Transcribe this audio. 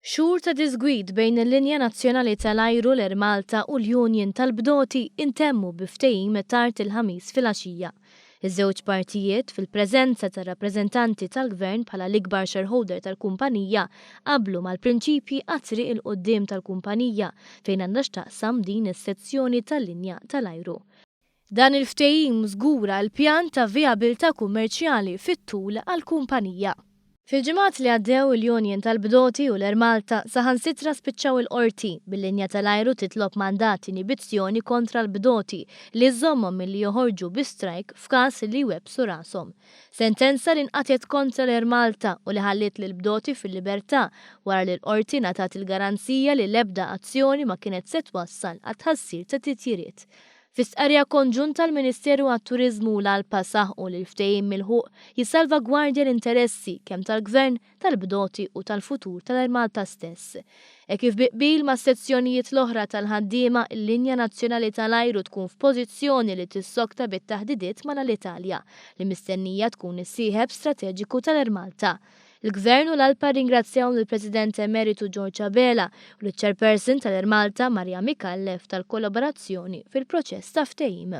Xhur ta' disgwid bejn il-Linja Nazzjonali tal-Ajru l-Air Malta u l-Union tal-Bdoti intemmu biftehim tard il-ħamis fil-għaxija. Iż-żewġ partijiet fil-preżenza ta' rappreżentanti tal-Gvern bħala l-ikbar shareholder tal-kumpanija qablu mal-prinċipji għat-triq il-qoddim tal-kumpanija fejn għandha x'taqsam din is-sezzjoni tal-linja tal-ajru. Dan il-ftehim żgura l-pjan ta' viabilità kummerċjali fit-tul għall-kumpanija. Fil-ġimgħat li għaddew il-Union tal-Bdoti u l-Air Malta saħansitra spiċċaw il-qorti bil-linja tal-ajru titlob mandat inibizzjoni kontra l-Bdoti li żommhom milli joħorġu bi strajk f'każ li websu rashom. Sentenza li nqatet kontra l-Air Malta u li ħalliet lil Bdoti fil-libertà wara li l-qorti ngħatat il-garanzija li l-ebda azzjoni ma kienet se twassal għat tħassir ta' titjiriet. Fis-qarja konġunta l-Ministeru għat-Turiżmu u l-Alpa saħqu li l-ftehim milħuq jissalvagwardja l-interessi kemm tal-Gvern, tal-Bdoti u tal-futur tal-Air Malta stess. Kif biqbil ma' sezzjonijiet l-oħra tal-ħaddiema il-Linja Nazzjonali tal-Ajru tkun f'pożizzjoni li tissokta bit-taħdidiet mal-Italja li mistennija tkun is-sieħeb strateġiku tal-Air Malta. Il-Gvern u l-Alpa ringrazzjaw lill-President Emeritu George Abela u l-Chairperson tal-Air Malta Marja Mikallef tal-kollaborazzjoni fil-proċess ta' ftehim.